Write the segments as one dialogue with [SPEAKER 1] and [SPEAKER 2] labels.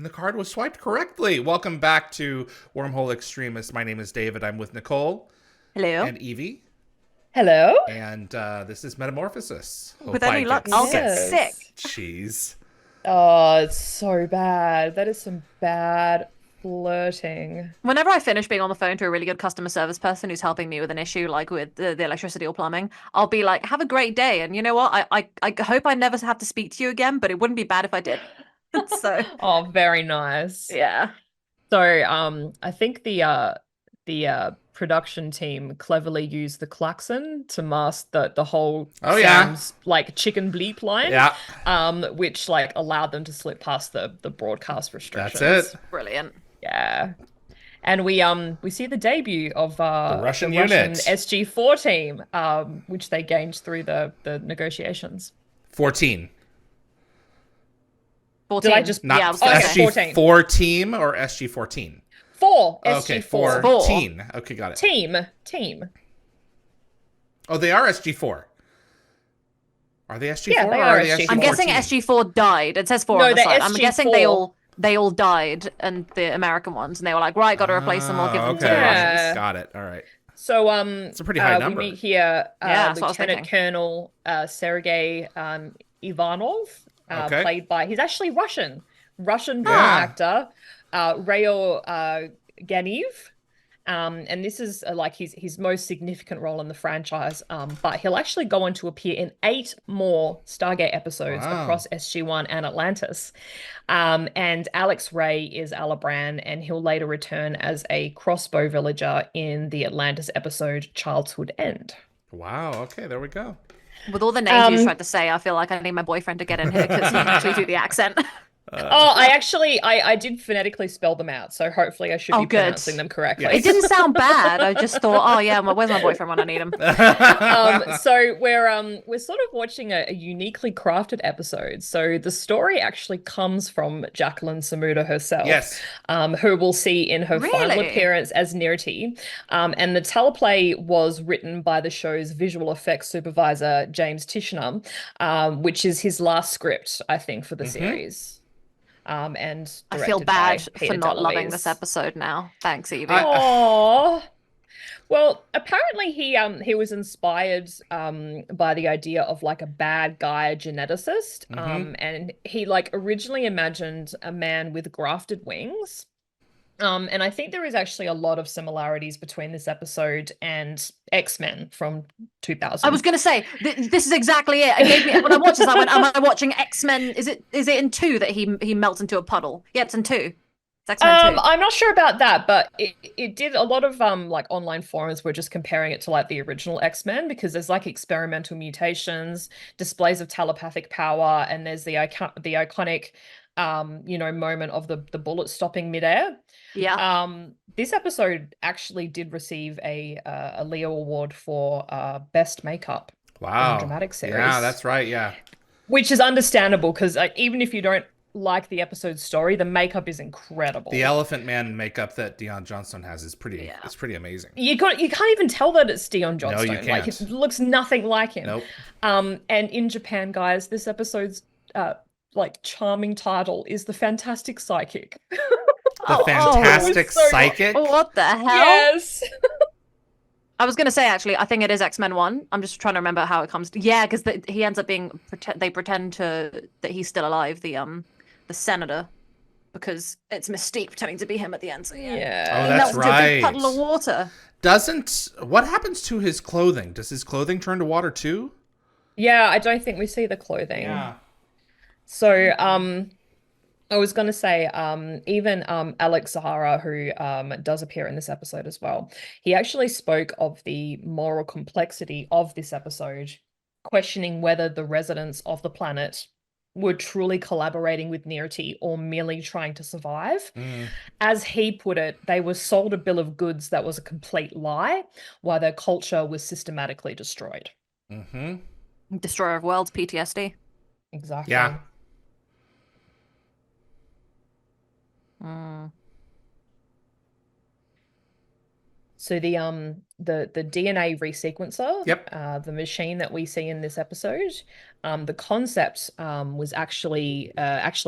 [SPEAKER 1] And the card was swiped correctly. Welcome back to Wormhole Extremists. My name is David. I'm with Nicole
[SPEAKER 2] Hello.
[SPEAKER 1] and Evie.
[SPEAKER 3] Hello?
[SPEAKER 1] And this is Metamorphosis.
[SPEAKER 2] With
[SPEAKER 1] Hope I
[SPEAKER 2] any luck,
[SPEAKER 1] get
[SPEAKER 2] I'll
[SPEAKER 1] sick.
[SPEAKER 2] get sick.
[SPEAKER 1] Jeez.
[SPEAKER 3] Oh, it's so bad. That is some bad flirting.
[SPEAKER 2] Whenever I finish being on the phone to a really good customer service person who's helping me with an issue, like with the electricity or plumbing, I'll be like, "Have a great day." And you know what? I hope I never have to speak to you again, but it wouldn't be bad if I did. So
[SPEAKER 3] Oh, very nice.
[SPEAKER 2] yeah.
[SPEAKER 3] So, I think the production team cleverly used the klaxon to mask the whole
[SPEAKER 1] Oh, yeah.
[SPEAKER 3] Sam's like chicken bleep line,
[SPEAKER 1] Yeah,
[SPEAKER 3] which like allowed them to slip past the broadcast
[SPEAKER 1] that's it.
[SPEAKER 3] restrictions.
[SPEAKER 2] Brilliant.
[SPEAKER 3] Yeah. And we see the debut of
[SPEAKER 1] The
[SPEAKER 3] the
[SPEAKER 1] Russian
[SPEAKER 3] Russian
[SPEAKER 1] unit.
[SPEAKER 3] SG4 team, which they gained through the negotiations.
[SPEAKER 1] 14.
[SPEAKER 3] Did I
[SPEAKER 2] 14.
[SPEAKER 3] just
[SPEAKER 2] Yeah, I
[SPEAKER 1] Not
[SPEAKER 2] was gonna
[SPEAKER 3] okay,
[SPEAKER 2] say.
[SPEAKER 3] 14.
[SPEAKER 1] SG4 team or SG14?
[SPEAKER 3] Four
[SPEAKER 1] Okay,
[SPEAKER 3] SG4
[SPEAKER 2] Four.
[SPEAKER 1] 14. Okay, got it.
[SPEAKER 3] team.
[SPEAKER 1] Oh, they are SG4. Are they SG4
[SPEAKER 3] Yeah,
[SPEAKER 1] or
[SPEAKER 3] they
[SPEAKER 1] are
[SPEAKER 3] are
[SPEAKER 1] they
[SPEAKER 3] SG4.
[SPEAKER 2] I'm guessing
[SPEAKER 1] SG14?
[SPEAKER 2] SG4 died. It says 4 on
[SPEAKER 3] No,
[SPEAKER 2] the
[SPEAKER 3] they're
[SPEAKER 2] side. I'm guessing they
[SPEAKER 3] SG4.
[SPEAKER 2] all died, and the American ones, and they were like, right, got to replace them. I'll give them to the
[SPEAKER 1] Okay.
[SPEAKER 2] Russians.
[SPEAKER 3] Yeah.
[SPEAKER 1] Got it. All right.
[SPEAKER 3] So
[SPEAKER 1] It's a pretty high
[SPEAKER 3] we
[SPEAKER 1] number.
[SPEAKER 3] meet here
[SPEAKER 2] Yeah, that's what I was
[SPEAKER 3] Lieutenant
[SPEAKER 2] thinking.
[SPEAKER 3] Colonel Sergei Ivanov,
[SPEAKER 1] Okay.
[SPEAKER 3] played by he's actually Russian born
[SPEAKER 1] Yeah.
[SPEAKER 3] actor Rayo Ganiv. And this is like his most significant role in the franchise. But he'll actually go on to appear in 8 more Stargate episodes
[SPEAKER 1] Wow.
[SPEAKER 3] across SG1 and Atlantis. And Alex Ray is Alabran, and he'll later return as a crossbow villager in the Atlantis episode Childhood End.
[SPEAKER 1] Wow. Okay, there we go.
[SPEAKER 2] With all the names you just
[SPEAKER 3] Um,
[SPEAKER 2] tried to say, I feel like I need my boyfriend to get in here because he can actually do the accent.
[SPEAKER 3] oh, I did phonetically spell them out, so hopefully I should
[SPEAKER 2] Oh,
[SPEAKER 3] be
[SPEAKER 2] good.
[SPEAKER 3] pronouncing them
[SPEAKER 2] It
[SPEAKER 3] correctly.
[SPEAKER 1] Yes.
[SPEAKER 2] didn't sound bad. I just thought, oh yeah, where's my boyfriend when I need him?
[SPEAKER 3] So we're sort of watching a uniquely crafted episode. So the story actually comes from Jacqueline Samuda herself,
[SPEAKER 1] Yes.
[SPEAKER 3] who we'll see in her final
[SPEAKER 2] Really?
[SPEAKER 3] appearance as Nirti. And the teleplay was written by the show's visual effects supervisor, James Tishner, which is his last script, I think, for the series. And
[SPEAKER 2] I feel
[SPEAKER 3] directed
[SPEAKER 2] bad
[SPEAKER 3] by
[SPEAKER 2] for
[SPEAKER 3] Peter
[SPEAKER 2] not loving this
[SPEAKER 3] DeLuise.
[SPEAKER 2] episode now. Thanks, Evie.
[SPEAKER 3] Oh, well, apparently he was inspired by the idea of like a bad guy geneticist. And he like originally imagined a man with grafted wings. And I think there is actually a lot of similarities between this episode and X-Men from
[SPEAKER 2] I was
[SPEAKER 3] 2000.
[SPEAKER 2] gonna say this is exactly it. It gave me when I watched this. I went, "Am I watching X-Men? Is it in 2 that he melts into a puddle? Yeah, it's in 2. It's X-Men 2.
[SPEAKER 3] I'm not sure about that, but it did a lot of like online forums were just comparing it to like the original X-Men because there's like experimental mutations, displays of telepathic power, and there's the iconic moment of the bullet stopping midair.
[SPEAKER 2] Yeah.
[SPEAKER 3] This episode actually did receive a Leo Award for best makeup in a
[SPEAKER 1] Wow.
[SPEAKER 3] dramatic
[SPEAKER 1] Yeah,
[SPEAKER 3] series,
[SPEAKER 1] that's right. Yeah.
[SPEAKER 3] which is understandable because even if you don't like the episode's story, the makeup is
[SPEAKER 1] The
[SPEAKER 3] incredible.
[SPEAKER 1] Elephant Man makeup that Dion Johnstone has is pretty.
[SPEAKER 2] Yeah.
[SPEAKER 1] It's pretty amazing.
[SPEAKER 3] You can't even tell that it's Dion
[SPEAKER 1] No, you
[SPEAKER 3] Johnstone. Like it
[SPEAKER 1] can't.
[SPEAKER 3] looks nothing like him.
[SPEAKER 1] Nope.
[SPEAKER 3] And in Japan, guys, this episode's like charming title is The Fantastic Psychic.
[SPEAKER 1] The
[SPEAKER 2] Oh,
[SPEAKER 1] Fantastic
[SPEAKER 3] It's so
[SPEAKER 1] Psychic.
[SPEAKER 2] what the hell?
[SPEAKER 3] yes.
[SPEAKER 2] I was gonna say actually, I think it is X-Men 1. I'm just trying to remember how it comes. Yeah, because he ends up being they pretend to that he's still alive. The senator, because it's Mystique pretending to be him at the end. So yeah,
[SPEAKER 1] Oh,
[SPEAKER 3] Yeah.
[SPEAKER 2] he
[SPEAKER 1] that's
[SPEAKER 2] melts into a big
[SPEAKER 1] right.
[SPEAKER 2] puddle of water.
[SPEAKER 1] Doesn't what happens to his clothing? Does his clothing turn to water too?
[SPEAKER 3] Yeah, I don't think we see the clothing. So, I was going to say, even Alex Zahara, who does appear in this episode as well, he actually spoke of the moral complexity of this episode, questioning whether the residents of the planet were truly collaborating with Nearty or merely trying to survive.
[SPEAKER 1] Mm.
[SPEAKER 3] As he put it, they were sold a bill of goods that was a complete lie, while their culture was systematically destroyed.
[SPEAKER 1] Mm-hmm.
[SPEAKER 2] Destroyer of Worlds, PTSD.
[SPEAKER 3] Exactly.
[SPEAKER 1] Yeah.
[SPEAKER 2] Mm.
[SPEAKER 3] So the DNA resequencer,
[SPEAKER 1] Yep.
[SPEAKER 3] the machine that we see in this episode, the concept was actually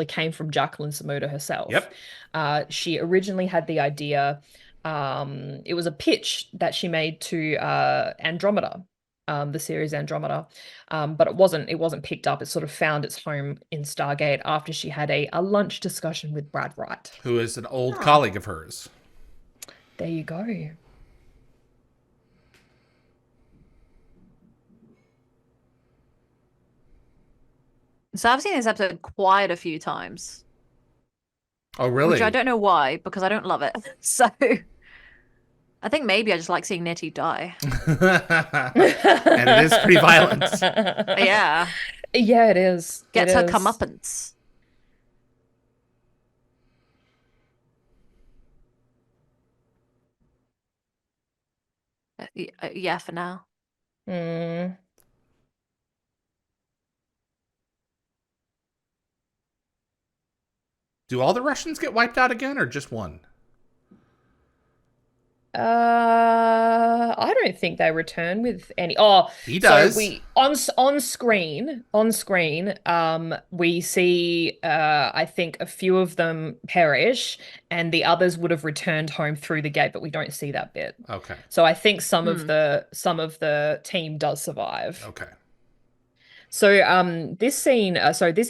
[SPEAKER 3] came from Jacqueline Samuda herself.
[SPEAKER 1] Yep.
[SPEAKER 3] She originally had the idea. It was a pitch that she made to Andromeda, the series Andromeda, but it wasn't picked up. It sort of found its home in Stargate after she had a lunch discussion with Brad Wright.
[SPEAKER 1] Who is an old
[SPEAKER 2] Oh.
[SPEAKER 1] colleague of hers.
[SPEAKER 3] There you go.
[SPEAKER 2] So I've seen this episode quite a few times,
[SPEAKER 1] Oh, really?
[SPEAKER 2] which I don't know why, because I don't love it. So I think maybe I just like seeing Nettie die.
[SPEAKER 1] And it is pretty violent.
[SPEAKER 2] Yeah.
[SPEAKER 3] Yeah, it is.
[SPEAKER 2] Gets
[SPEAKER 3] It
[SPEAKER 2] her
[SPEAKER 3] is.
[SPEAKER 2] comeuppance. Yeah, for now.
[SPEAKER 3] Mm.
[SPEAKER 1] Do all the Russians get wiped out again, or just one?
[SPEAKER 3] I don't think they return with any. Oh,
[SPEAKER 1] He does.
[SPEAKER 3] so we on screen, we see I think a few of them perish, and the others would have returned home through the gate, but we don't see that bit.
[SPEAKER 1] Okay.
[SPEAKER 3] So I think some of the team does survive.
[SPEAKER 1] Okay.
[SPEAKER 3] So this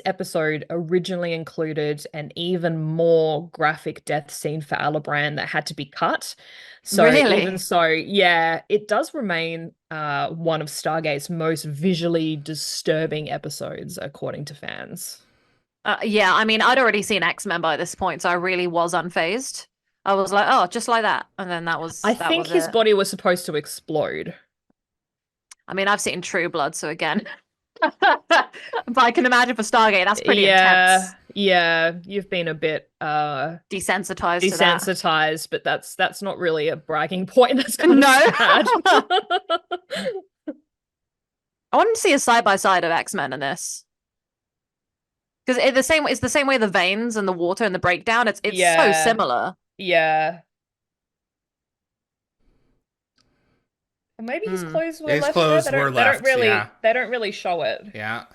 [SPEAKER 3] episode originally included an even more graphic death scene for Alibrand that had to be cut. So
[SPEAKER 2] Really?
[SPEAKER 3] even so, yeah, it does remain one of Stargate's most visually disturbing episodes, according to fans.
[SPEAKER 2] Yeah, I mean, I'd already seen X-Men by this point, so I really was unfazed. I was like, oh, just like that. And then
[SPEAKER 3] I think his body was supposed to explode.
[SPEAKER 2] I mean, I've seen True Blood, so again. But I can imagine for Stargate, that's pretty intense.
[SPEAKER 3] Yeah, you've been a bit
[SPEAKER 2] Desensitized to that.
[SPEAKER 3] desensitized, but that's not really a bragging point. That's kind of
[SPEAKER 2] No.
[SPEAKER 3] sad.
[SPEAKER 2] I want to see a side-by-side of X-Men in this. Because it's the same way the veins and the water and the breakdown, it's so similar.
[SPEAKER 3] Yeah. And maybe his clothes were
[SPEAKER 1] His
[SPEAKER 3] left
[SPEAKER 1] clothes
[SPEAKER 3] there.
[SPEAKER 1] were left, yeah.
[SPEAKER 3] They don't really show it.
[SPEAKER 1] Yeah.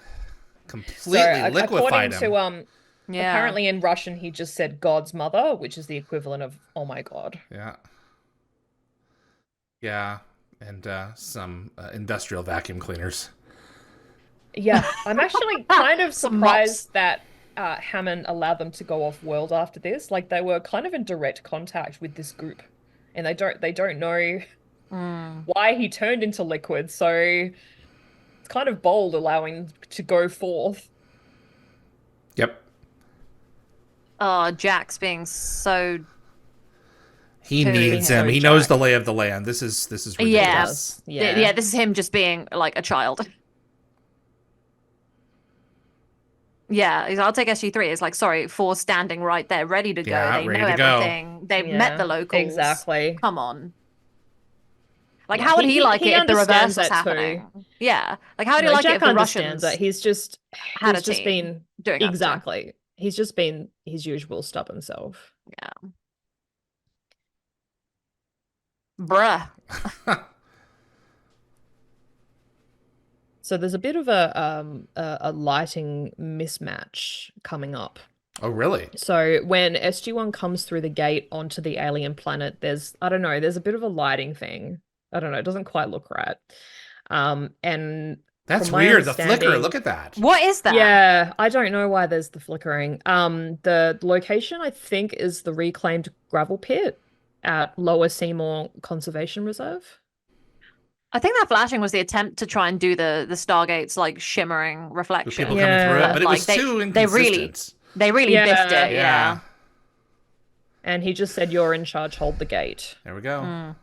[SPEAKER 1] Completely liquefied him.
[SPEAKER 3] According to
[SPEAKER 2] Yeah.
[SPEAKER 3] apparently in Russian he just said God's mother, which is the equivalent of oh my God.
[SPEAKER 1] Yeah. Yeah. And some industrial vacuum cleaners.
[SPEAKER 3] Yeah, I'm actually kind of
[SPEAKER 2] Some mops.
[SPEAKER 3] surprised that Hammond allowed them to go off world after this. Like they were kind of in direct contact with this group, and they don't know why he turned into liquid. So it's kind of bold allowing to go forth.
[SPEAKER 1] Yep.
[SPEAKER 2] Oh, Jack's being so
[SPEAKER 1] He
[SPEAKER 2] Totally
[SPEAKER 1] needs him.
[SPEAKER 3] so
[SPEAKER 1] He knows
[SPEAKER 3] Jack.
[SPEAKER 1] the lay of the land. This is ridiculous.
[SPEAKER 2] yes.
[SPEAKER 3] Yeah.
[SPEAKER 2] Yeah, this is him just being like a child. Yeah, I'll take SG3. It's like, sorry, 4 standing right there, ready to go.
[SPEAKER 1] Yeah,
[SPEAKER 2] They
[SPEAKER 1] ready
[SPEAKER 2] know
[SPEAKER 1] to go.
[SPEAKER 2] everything. They've
[SPEAKER 3] Yeah,
[SPEAKER 2] met the locals.
[SPEAKER 3] exactly.
[SPEAKER 2] Come on. Like,
[SPEAKER 3] Yeah,
[SPEAKER 2] how would he like
[SPEAKER 3] he
[SPEAKER 2] it if the
[SPEAKER 3] understands
[SPEAKER 2] reverse was
[SPEAKER 3] that too.
[SPEAKER 2] happening? Yeah. Like, how would he
[SPEAKER 3] No,
[SPEAKER 2] like it
[SPEAKER 3] Jack
[SPEAKER 2] if the
[SPEAKER 3] understands
[SPEAKER 2] Russians
[SPEAKER 3] that
[SPEAKER 2] had a
[SPEAKER 3] he's just
[SPEAKER 2] team
[SPEAKER 3] been
[SPEAKER 2] doing that?
[SPEAKER 3] exactly. He's just been his usual stubborn self.
[SPEAKER 2] Yeah. Bruh.
[SPEAKER 3] So there's a bit of a lighting mismatch coming up.
[SPEAKER 1] Oh, really?
[SPEAKER 3] So when SG1 comes through the gate onto the alien planet, there's a bit of a lighting thing. I don't know, it doesn't quite look right. And
[SPEAKER 1] That's
[SPEAKER 3] from my
[SPEAKER 1] weird. The flicker.
[SPEAKER 3] understanding-
[SPEAKER 1] Look at that.
[SPEAKER 2] What is that?
[SPEAKER 3] Yeah, I don't know why there's the flickering. The location I think is the reclaimed gravel pit at Lower Seymour Conservation Reserve.
[SPEAKER 2] I think that flashing was the attempt to try and do the Stargate's like shimmering
[SPEAKER 1] With
[SPEAKER 2] reflection.
[SPEAKER 1] people coming through it, but it
[SPEAKER 2] Like,
[SPEAKER 1] was too
[SPEAKER 2] they really-
[SPEAKER 1] inconsistent.
[SPEAKER 2] They really
[SPEAKER 3] Yeah.
[SPEAKER 2] biffed it,
[SPEAKER 1] Yeah.
[SPEAKER 2] yeah.
[SPEAKER 3] And he just said, "You're in charge, hold the gate."
[SPEAKER 1] There we go.
[SPEAKER 2] Mm.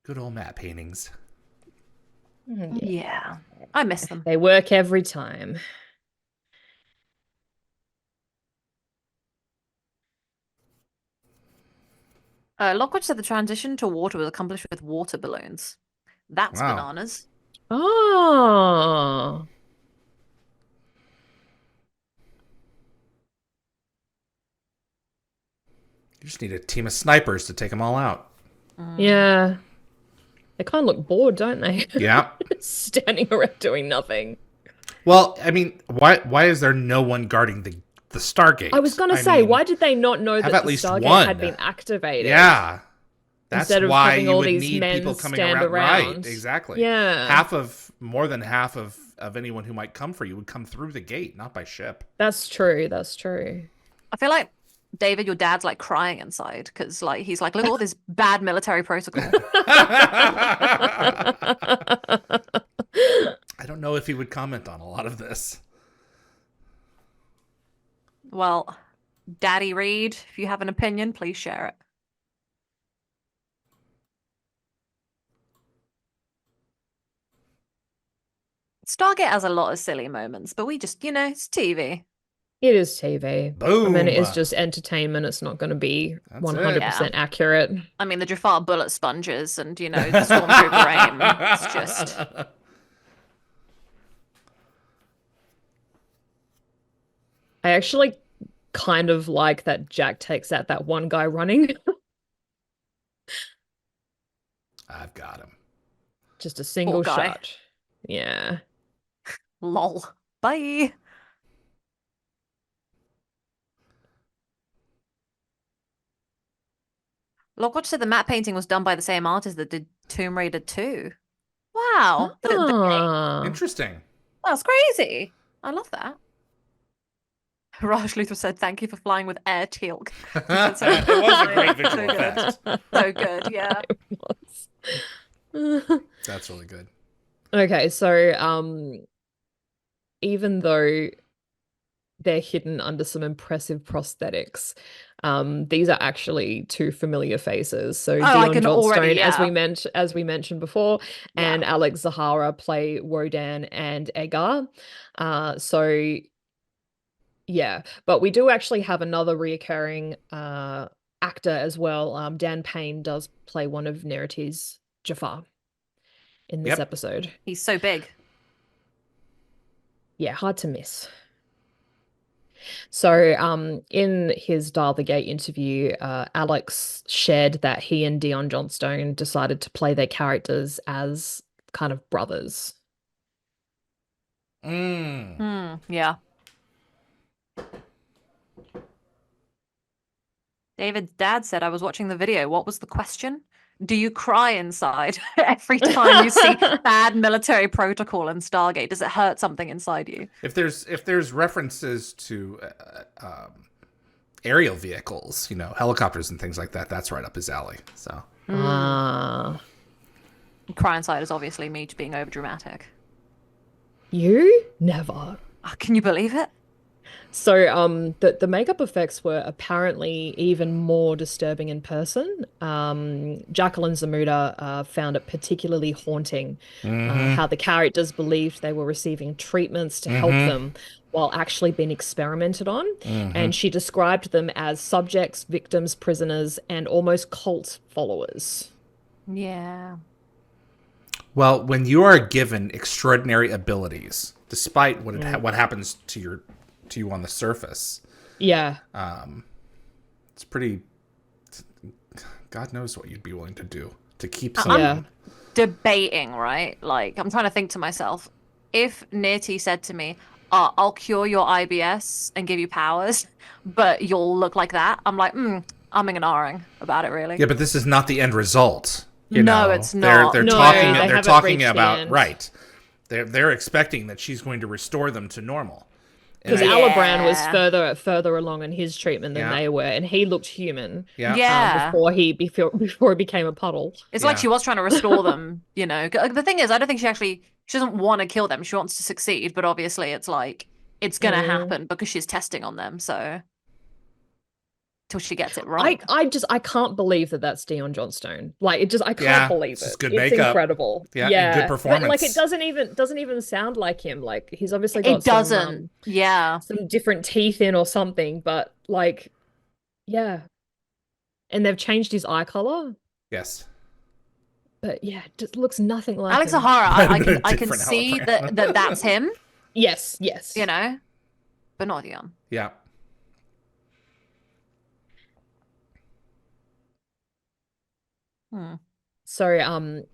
[SPEAKER 1] Good old matte paintings.
[SPEAKER 2] Yeah. I miss them.
[SPEAKER 3] They work every time.
[SPEAKER 2] Lockwood said the transition to water was accomplished with water balloons. That's
[SPEAKER 1] Wow.
[SPEAKER 2] bananas.
[SPEAKER 3] Oh.
[SPEAKER 1] You just need a team of snipers to take them all out.
[SPEAKER 3] Yeah. They kind of look bored, don't they?
[SPEAKER 1] Yeah.
[SPEAKER 3] Standing around doing nothing.
[SPEAKER 1] Well, I mean, why is there no one guarding the Stargate?
[SPEAKER 3] I was going to say, why did they not know that the Stargate had been activated?
[SPEAKER 1] Yeah. That's why
[SPEAKER 3] having
[SPEAKER 1] you
[SPEAKER 3] all
[SPEAKER 1] would
[SPEAKER 3] these
[SPEAKER 1] need
[SPEAKER 3] men
[SPEAKER 1] people coming
[SPEAKER 3] stand
[SPEAKER 1] around.
[SPEAKER 3] around.
[SPEAKER 1] Right, exactly.
[SPEAKER 3] Yeah.
[SPEAKER 1] More than half of anyone who might come for you would come through the gate, not by ship.
[SPEAKER 3] That's true. That's true.
[SPEAKER 2] I feel like, David, your dad's like crying inside because like he's like, look at all this bad military protocol.
[SPEAKER 1] I don't know if he would comment on a lot of this.
[SPEAKER 2] Well, Daddy Reed, if you have an opinion, please share it. Stargate has a lot of silly moments, but we just, it's TV.
[SPEAKER 3] It is TV.
[SPEAKER 1] Boom.
[SPEAKER 3] I mean, it is just entertainment. It's not going to be 100% accurate.
[SPEAKER 2] I mean, the Jafar bullet sponges and, the Stormtrooper aim. It's just...
[SPEAKER 3] I actually kind of like that Jack takes out that one guy running.
[SPEAKER 1] I've got him.
[SPEAKER 3] Just a single shot. Yeah.
[SPEAKER 2] Lol. Bye. Lockwatch said the matte painting was done by the same artist that did Tomb Raider 2. Wow.
[SPEAKER 1] Interesting.
[SPEAKER 2] That's crazy. I love that. Raj Luther said, thank you for flying with air teal.
[SPEAKER 1] It was a great visual effect.
[SPEAKER 2] So good, yeah.
[SPEAKER 3] It was.
[SPEAKER 1] That's really good.
[SPEAKER 3] Okay, so even though they're hidden under some impressive prosthetics, these are actually two familiar faces. So Dion Johnstone, as we mentioned before, and Alex Zahara play Wodan and Agar. So yeah, but we do actually have another reoccurring actor as well. Dan Payne does play one of Nerity's Jafar in this episode.
[SPEAKER 2] He's so big.
[SPEAKER 3] Yeah, hard to miss. So in his Dial the Gate interview, Alex shared that he and Dion Johnstone decided to play their characters as kind of brothers.
[SPEAKER 2] Yeah. David's dad said, I was watching the video. What was the question? Do you cry inside every time you see bad military protocol in Stargate? Does it hurt something inside you?
[SPEAKER 1] If there's references to aerial vehicles, helicopters and things like that, that's right up his alley. So
[SPEAKER 2] cry inside is obviously me being over dramatic.
[SPEAKER 3] You never.
[SPEAKER 2] Can you believe it?
[SPEAKER 3] So the makeup effects were apparently even more disturbing in person. Jacqueline Zamuda found it particularly haunting how the characters believed they were receiving treatments to help them while actually being experimented on. And she described them as subjects, victims, prisoners, and almost cult followers.
[SPEAKER 2] Yeah.
[SPEAKER 1] Well, when you are given extraordinary abilities, despite what happens to you on the surface.
[SPEAKER 3] Yeah.
[SPEAKER 1] It's pretty... God knows what you'd be willing to do to keep someone.
[SPEAKER 2] I'm debating, right? Like, I'm trying to think to myself, if Nirti said to me, I'll cure your IBS and give you powers, but you'll look like that, I'm like, I'm ignoring about it, really.
[SPEAKER 1] Yeah, but this is not the end result.
[SPEAKER 2] No, it's not.
[SPEAKER 1] They're talking about... Right. They're expecting that she's going to restore them to normal.
[SPEAKER 3] Because Alabran was further along in his treatment than they were, and he looked human. Before he became a puddle.
[SPEAKER 2] It's like she was trying to restore them. The thing is, I don't think she doesn't want to kill them. She wants to succeed, but obviously, it's like it's gonna happen because she's testing on them. So till she gets it right.
[SPEAKER 3] I can't believe that that's Dion Johnstone. Like I can't believe it.
[SPEAKER 1] It's good
[SPEAKER 3] makeup. It's incredible.
[SPEAKER 1] Yeah. Good performance.
[SPEAKER 3] But it doesn't even sound like him. Like he's obviously got some different teeth in or something. But and they've changed his eye color.
[SPEAKER 1] Yes.
[SPEAKER 3] But yeah, it just looks nothing like
[SPEAKER 2] Alex
[SPEAKER 3] him.
[SPEAKER 2] Zahara. I can see that's him.
[SPEAKER 3] Yes.
[SPEAKER 2] But not Dion.
[SPEAKER 1] Yeah.
[SPEAKER 3] So,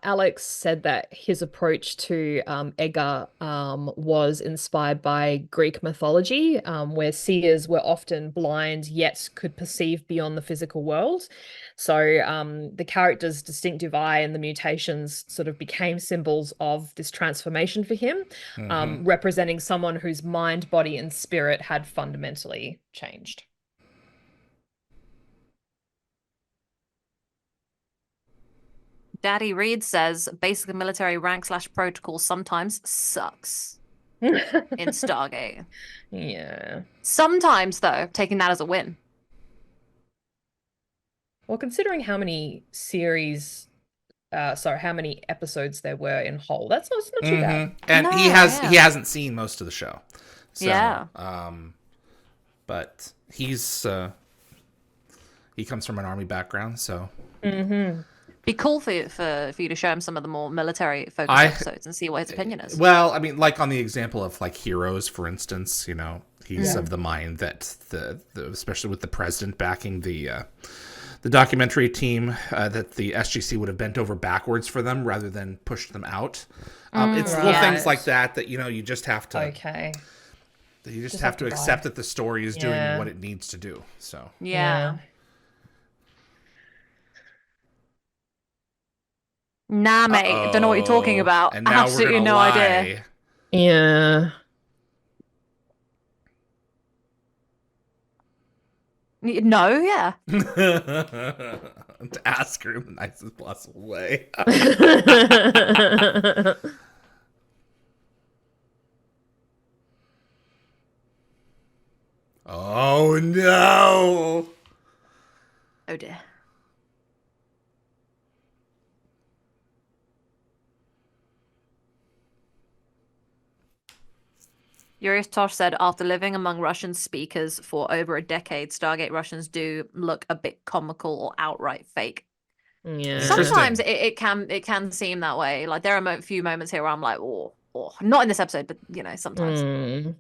[SPEAKER 3] Alex said that his approach to Edgar was inspired by Greek mythology, where seers were often blind yet could perceive beyond the physical world. So, the character's distinctive eye and the mutations sort of became symbols of this transformation for him, representing someone whose mind, body, and spirit had fundamentally changed.
[SPEAKER 2] Daddy Reed says basic military rank / protocol sometimes sucks in Stargate.
[SPEAKER 3] Yeah.
[SPEAKER 2] Sometimes, though, taking that as a win.
[SPEAKER 3] Well, considering how many how many episodes there were in whole, that's not too bad.
[SPEAKER 1] And
[SPEAKER 2] No,
[SPEAKER 1] he hasn't seen most of the show. So,
[SPEAKER 2] Yeah.
[SPEAKER 1] But he comes from an army background, so
[SPEAKER 2] Be cool for you to show him some of the more military focused episodes and see what his opinion is.
[SPEAKER 1] Well, I mean, like on the example of like Heroes, for instance, he's of the mind that the especially with the president backing the documentary team, that the SGC would have bent over backwards for them rather than pushed them out. It's little things like that you just have to.
[SPEAKER 3] Okay.
[SPEAKER 1] You just have to accept that the story is doing what it needs to do. So
[SPEAKER 2] Yeah. Nah, mate. Don't know what you're talking about.
[SPEAKER 1] And now
[SPEAKER 2] Absolutely no idea.
[SPEAKER 3] Yeah.
[SPEAKER 2] No, yeah.
[SPEAKER 1] To ask her in the nicest possible way. Oh no!
[SPEAKER 2] Oh dear. Yurius Tosh said, after living among Russian speakers for over a decade, Stargate Russians do look a bit comical or outright fake.
[SPEAKER 3] Yeah.
[SPEAKER 2] Sometimes it can seem that way. Like there are a few moments here where I'm like, oh, not in this episode, but sometimes.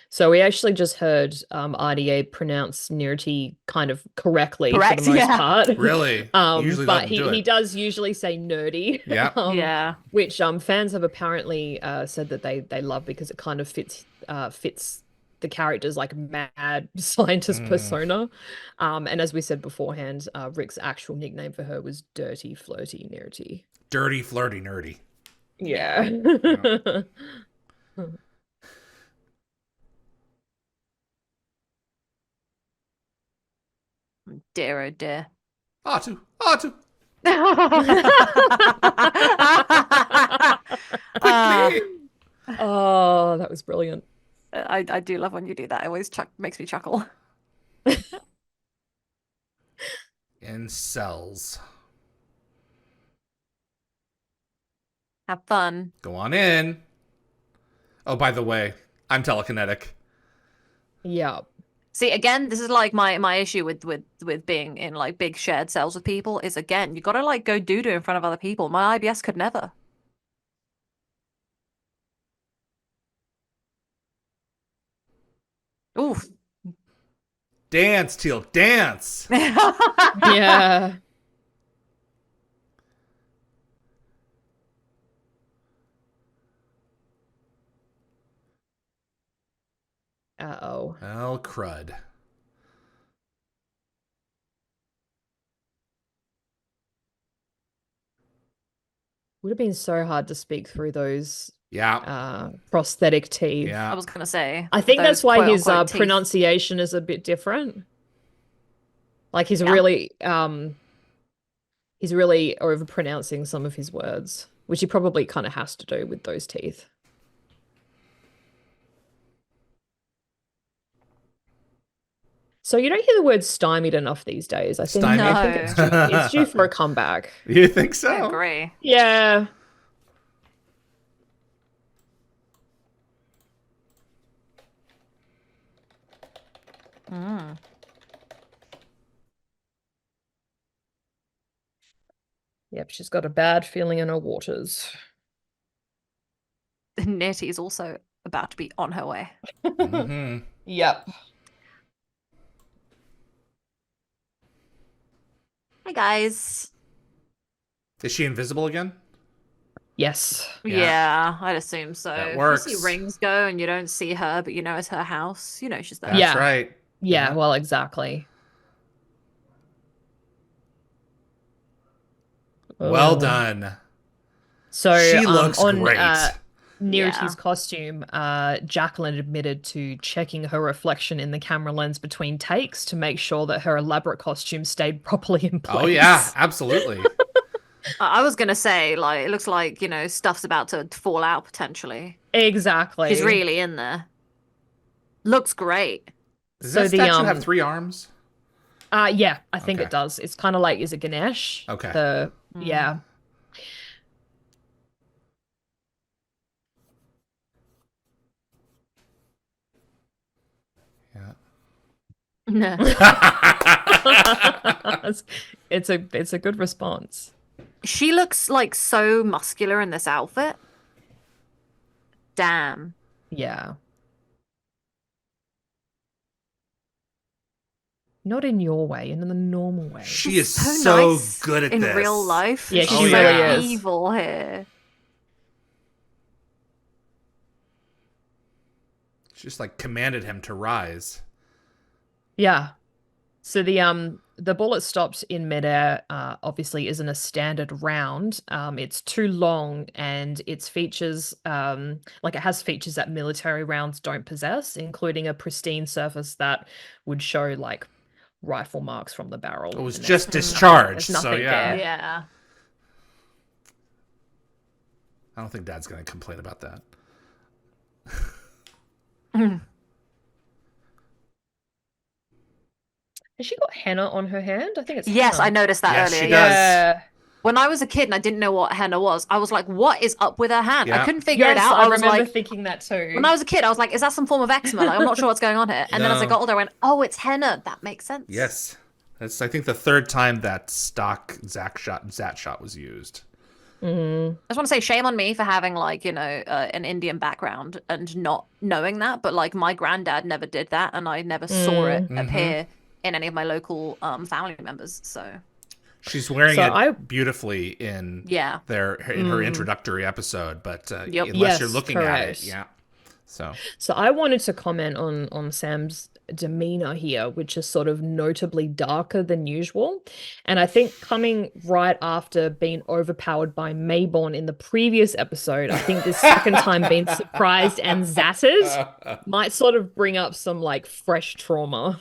[SPEAKER 3] So we actually just heard RDA pronounce Nirti kind of correctly
[SPEAKER 2] Correct,
[SPEAKER 3] for the most part.
[SPEAKER 1] Really?
[SPEAKER 3] But he does usually say nerdy.
[SPEAKER 1] Yeah.
[SPEAKER 2] Yeah.
[SPEAKER 3] Which fans have apparently said that they love because it kind of fits the character's like mad scientist persona. And as we said beforehand, Rick's actual nickname for her was Dirty Flirty Nirti.
[SPEAKER 1] Dirty Flirty Nerdy.
[SPEAKER 3] Yeah.
[SPEAKER 2] Dear, oh dear.
[SPEAKER 1] Atu. Quickly.
[SPEAKER 3] Oh, that was brilliant.
[SPEAKER 2] I do love when you do that. It always makes me chuckle.
[SPEAKER 1] In cells.
[SPEAKER 2] Have fun.
[SPEAKER 1] Go on in. Oh, by the way, I'm telekinetic.
[SPEAKER 3] Yeah.
[SPEAKER 2] See, again, this is like my issue with being in like big shared cells with people is, again, you gotta like go doo-doo in front of other people. My IBS could never. Oof.
[SPEAKER 1] Dance, Teal, dance.
[SPEAKER 3] Yeah. Uh-oh.
[SPEAKER 1] Oh, crud.
[SPEAKER 3] Would have been so hard to speak through those prosthetic teeth.
[SPEAKER 1] Yeah.
[SPEAKER 2] I was gonna say.
[SPEAKER 3] I think that's why his
[SPEAKER 2] quote-unquote teeth.
[SPEAKER 3] pronunciation is a bit different. Like he's really overpronouncing some of his words, which he probably kind of has to do with those teeth. So you don't hear the word stymied enough these days. I think it's due for a comeback.
[SPEAKER 1] You think so?
[SPEAKER 2] I agree.
[SPEAKER 3] Yeah. Yep, she's got a bad feeling in her waters.
[SPEAKER 2] Nettie is also about to be on her way.
[SPEAKER 3] Yep.
[SPEAKER 2] Hi guys.
[SPEAKER 1] Is she invisible again?
[SPEAKER 3] Yes.
[SPEAKER 2] Yeah, I'd assume so.
[SPEAKER 1] That
[SPEAKER 2] If
[SPEAKER 1] works.
[SPEAKER 2] you see rings go and you don't see her, but you know it's her house, you know she's there.
[SPEAKER 1] That's
[SPEAKER 3] Yeah.
[SPEAKER 1] right.
[SPEAKER 3] Yeah, well, exactly.
[SPEAKER 1] Well
[SPEAKER 3] Oh.
[SPEAKER 1] done.
[SPEAKER 3] So
[SPEAKER 1] She looks
[SPEAKER 3] on
[SPEAKER 1] great.
[SPEAKER 3] Nerity's costume, Jacqueline admitted to checking her reflection in the camera lens between takes to make sure that her elaborate costume stayed properly in place.
[SPEAKER 1] Oh yeah, absolutely.
[SPEAKER 2] I was gonna say, like, it looks like, you know, stuff's about to fall out potentially.
[SPEAKER 3] Exactly.
[SPEAKER 2] She's really in there. Looks great.
[SPEAKER 1] Does
[SPEAKER 3] So
[SPEAKER 1] that statue have 3 arms?
[SPEAKER 3] Yeah, I think
[SPEAKER 1] Okay.
[SPEAKER 3] it does. It's kind of like, is it Ganesh?
[SPEAKER 1] Okay.
[SPEAKER 3] Yeah.
[SPEAKER 1] Yeah.
[SPEAKER 2] No.
[SPEAKER 3] It's a good response.
[SPEAKER 2] She looks like so muscular in this outfit. Damn.
[SPEAKER 3] Yeah. Not in your way, in the normal way.
[SPEAKER 1] She is
[SPEAKER 2] She's
[SPEAKER 1] so
[SPEAKER 2] nice
[SPEAKER 1] good at
[SPEAKER 2] in
[SPEAKER 1] this.
[SPEAKER 2] real life.
[SPEAKER 3] Yeah,
[SPEAKER 2] She's
[SPEAKER 3] she
[SPEAKER 2] so
[SPEAKER 3] really is.
[SPEAKER 2] evil here.
[SPEAKER 1] She just like commanded him to rise.
[SPEAKER 3] Yeah. So the bullet stopped in midair, obviously isn't a standard round. It's too long and its features, like it has features that military rounds don't possess, including a pristine surface that would show like rifle marks from the barrel.
[SPEAKER 1] It was
[SPEAKER 3] and
[SPEAKER 1] just
[SPEAKER 3] there's
[SPEAKER 1] discharged,
[SPEAKER 3] nothing
[SPEAKER 1] so yeah.
[SPEAKER 3] there.
[SPEAKER 2] Yeah.
[SPEAKER 1] I don't think Dad's gonna complain about that.
[SPEAKER 3] Has she got henna on her hand? I think it's
[SPEAKER 2] Yes,
[SPEAKER 3] henna.
[SPEAKER 2] I noticed that
[SPEAKER 1] Yes,
[SPEAKER 2] earlier.
[SPEAKER 1] she
[SPEAKER 2] Yeah.
[SPEAKER 1] does.
[SPEAKER 3] Yeah.
[SPEAKER 2] When I was a kid and I didn't know what henna was, I was like, what is up with her hand?
[SPEAKER 1] Yeah.
[SPEAKER 2] I couldn't figure it
[SPEAKER 3] Yes,
[SPEAKER 2] out.
[SPEAKER 3] I
[SPEAKER 2] was
[SPEAKER 3] remember
[SPEAKER 2] like,
[SPEAKER 3] thinking that too.
[SPEAKER 2] when I was a kid, I was like, is that some form of eczema? Like, I'm not sure what's going on here. And then as I
[SPEAKER 1] No.
[SPEAKER 2] got older, I went, oh, it's henna. That makes sense.
[SPEAKER 1] Yes. That's I think the 3rd time that stock Zat shot was used.
[SPEAKER 3] Mm.
[SPEAKER 2] I just want to say shame on me for having like, you know, an Indian background and not knowing that. But like my granddad never did that and I never saw it appear in any of my local family members. So
[SPEAKER 1] She's wearing
[SPEAKER 3] So
[SPEAKER 1] it
[SPEAKER 3] I-
[SPEAKER 1] beautifully in
[SPEAKER 2] yeah.
[SPEAKER 1] her introductory episode, but
[SPEAKER 2] Yep.
[SPEAKER 1] unless you're
[SPEAKER 3] Yes,
[SPEAKER 1] looking at
[SPEAKER 3] correct.
[SPEAKER 1] it, yeah. So
[SPEAKER 3] So I wanted to comment on Sam's demeanor here, which is sort of notably darker than usual. And I think coming right after being overpowered by Mayborn in the previous episode, I think this second time being surprised and zatted might sort of bring up some like fresh trauma.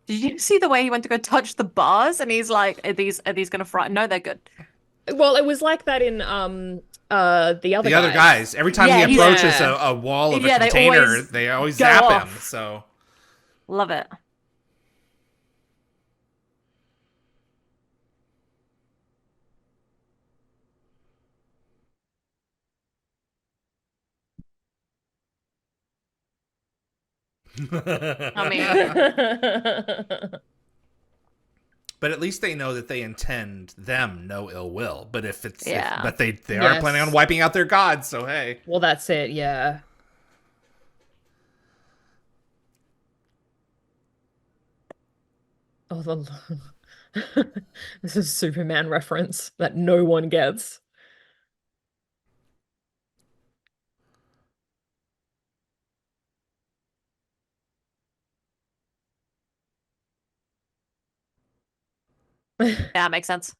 [SPEAKER 2] Did you see the way he went to go touch the bars and he's like, are these gonna fry? No, they're good.
[SPEAKER 3] Well, it was like that in the other
[SPEAKER 1] guys. Every time
[SPEAKER 2] Yeah,
[SPEAKER 1] he
[SPEAKER 2] he's-
[SPEAKER 1] approaches
[SPEAKER 3] Yeah.
[SPEAKER 1] a wall of
[SPEAKER 2] Yeah,
[SPEAKER 1] a
[SPEAKER 2] they
[SPEAKER 1] container,
[SPEAKER 2] always
[SPEAKER 1] they always
[SPEAKER 2] go
[SPEAKER 1] zap him.
[SPEAKER 2] off.
[SPEAKER 1] So
[SPEAKER 2] Love it. I mean,
[SPEAKER 1] but at least they know that they intend them no ill will. But if it's
[SPEAKER 2] Yeah.
[SPEAKER 1] but they are
[SPEAKER 3] Yes.
[SPEAKER 1] planning on wiping out their gods, so hey.
[SPEAKER 3] Well, that's it, yeah. Oh, this is a Superman reference that no one gets.
[SPEAKER 2] yeah, makes sense.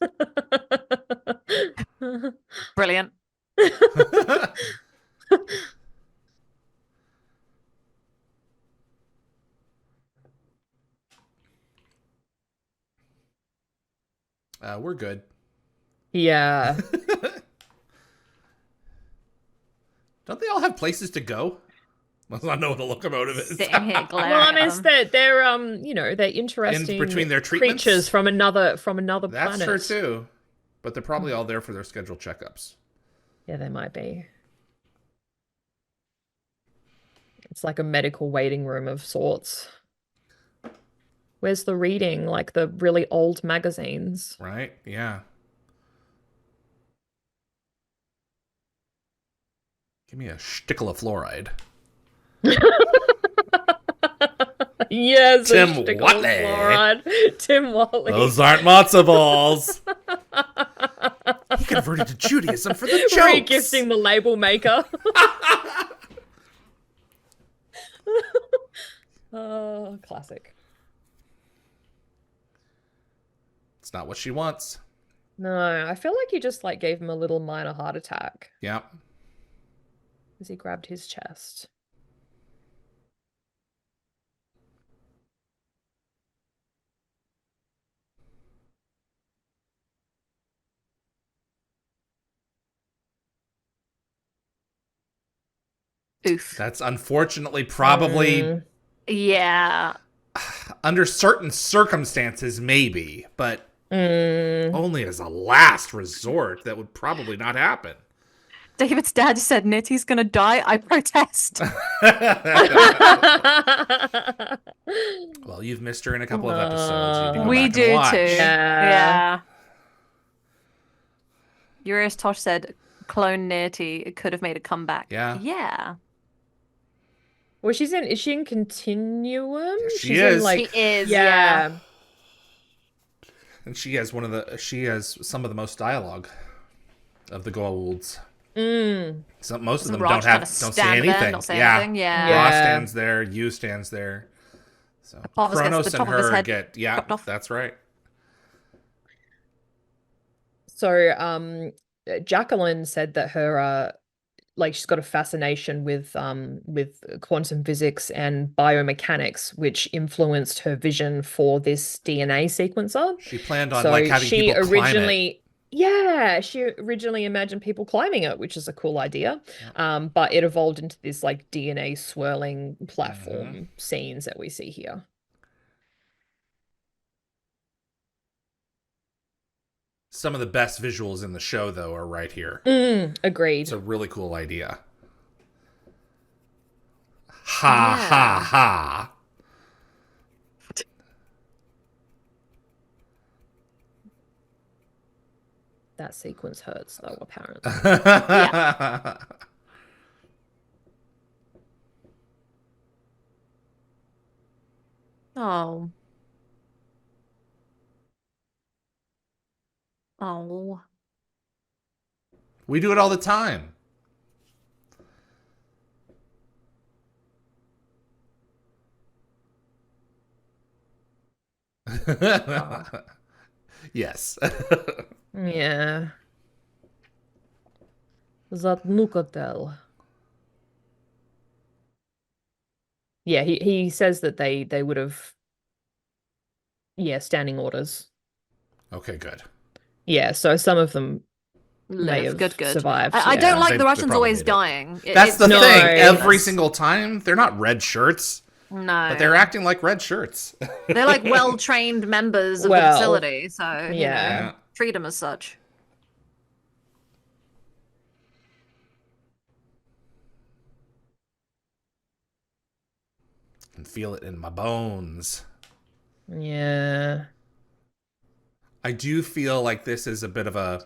[SPEAKER 2] Brilliant.
[SPEAKER 1] We're good.
[SPEAKER 3] Yeah.
[SPEAKER 1] Don't they all have places to go? Unless I know what a locomotive is.
[SPEAKER 2] Sitting here glaring
[SPEAKER 3] Well, I
[SPEAKER 2] at
[SPEAKER 3] mean, it's
[SPEAKER 2] them.
[SPEAKER 3] that they're they're interesting
[SPEAKER 1] between their treatments?
[SPEAKER 3] creatures from another
[SPEAKER 1] That's
[SPEAKER 3] planet.
[SPEAKER 1] true too. But they're probably all there for their scheduled checkups.
[SPEAKER 3] Yeah, they might be. It's like a medical waiting room of sorts. Where's the reading? Like the really old magazines.
[SPEAKER 1] Right? Yeah. Give me a shtickle of fluoride.
[SPEAKER 3] Yes, a
[SPEAKER 1] Tim
[SPEAKER 3] shtickle of
[SPEAKER 1] Watley.
[SPEAKER 3] fluoride. Tim Watley.
[SPEAKER 1] Those aren't matzo balls. converted to Judaism for the jokes.
[SPEAKER 3] Re-gifting the label maker. Oh, classic.
[SPEAKER 1] It's not what she wants.
[SPEAKER 3] No, I feel like he just like gave him a little minor heart attack
[SPEAKER 1] Yeah.
[SPEAKER 3] as he grabbed his chest.
[SPEAKER 2] Oof.
[SPEAKER 1] That's unfortunately probably
[SPEAKER 2] Yeah.
[SPEAKER 1] under certain circumstances, maybe, but only as a last resort. That would probably not happen.
[SPEAKER 2] David's dad said Nitty's gonna die. I protest.
[SPEAKER 1] Well, you've missed her in a couple of episodes. You need to go
[SPEAKER 2] We
[SPEAKER 1] back and
[SPEAKER 2] do
[SPEAKER 1] watch.
[SPEAKER 2] too.
[SPEAKER 3] Yeah.
[SPEAKER 2] Urias Tosh said clone Nitty could have made a comeback.
[SPEAKER 1] Yeah.
[SPEAKER 2] Yeah.
[SPEAKER 3] Well, is she in Continuum?
[SPEAKER 1] She
[SPEAKER 3] She's
[SPEAKER 1] is.
[SPEAKER 3] in, like,
[SPEAKER 2] She is.
[SPEAKER 3] yeah.
[SPEAKER 1] And she has some of the most dialogue of the Goa'ulds. So most of them
[SPEAKER 2] Raj
[SPEAKER 1] don't
[SPEAKER 2] kinda
[SPEAKER 1] say
[SPEAKER 2] stand there,
[SPEAKER 1] anything.
[SPEAKER 2] not say anything, yeah.
[SPEAKER 3] Yeah.
[SPEAKER 1] Ross stands there. Yu stands there. So
[SPEAKER 2] Apophis gets
[SPEAKER 1] Kronos
[SPEAKER 2] the
[SPEAKER 1] and
[SPEAKER 2] top of his
[SPEAKER 1] her
[SPEAKER 2] head
[SPEAKER 1] get
[SPEAKER 2] chopped off.
[SPEAKER 1] That's right.
[SPEAKER 3] So, Jacqueline said that her like she's got a fascination with quantum physics and biomechanics, which influenced her vision for this DNA sequencer.
[SPEAKER 1] She planned on
[SPEAKER 3] So
[SPEAKER 1] like having
[SPEAKER 3] she
[SPEAKER 1] people climb it.
[SPEAKER 3] originally, yeah, she originally imagined people climbing it, which is a cool idea. But it evolved into this like DNA swirling platform scenes that we see here.
[SPEAKER 1] Some of the best visuals in the show, though, are right here.
[SPEAKER 3] Agreed.
[SPEAKER 1] It's a really cool idea. Ha ha ha.
[SPEAKER 3] That sequence hurts, though, apparently.
[SPEAKER 2] Yeah. Oh. Oh.
[SPEAKER 1] We do it all the time. Yes.
[SPEAKER 3] Yeah. That Nukatel. Yeah, he says that they would have, standing orders.
[SPEAKER 1] Okay, good.
[SPEAKER 3] Yeah, so some of them may
[SPEAKER 2] Live.
[SPEAKER 3] have
[SPEAKER 2] Good.
[SPEAKER 3] survived.
[SPEAKER 2] I don't like
[SPEAKER 1] They
[SPEAKER 2] the Russians
[SPEAKER 1] probably
[SPEAKER 2] always
[SPEAKER 1] made it.
[SPEAKER 2] dying.
[SPEAKER 1] That's the
[SPEAKER 3] No,
[SPEAKER 1] thing. Every
[SPEAKER 3] that's-
[SPEAKER 1] single time, they're not red shirts,
[SPEAKER 2] No.
[SPEAKER 1] but they're acting like red shirts.
[SPEAKER 2] They're like well-trained members of the
[SPEAKER 3] Well,
[SPEAKER 2] facility, so you
[SPEAKER 3] yeah.
[SPEAKER 2] know, treat them as such.
[SPEAKER 1] I can feel it in my bones.
[SPEAKER 3] Yeah.
[SPEAKER 1] I do feel like this is a bit of a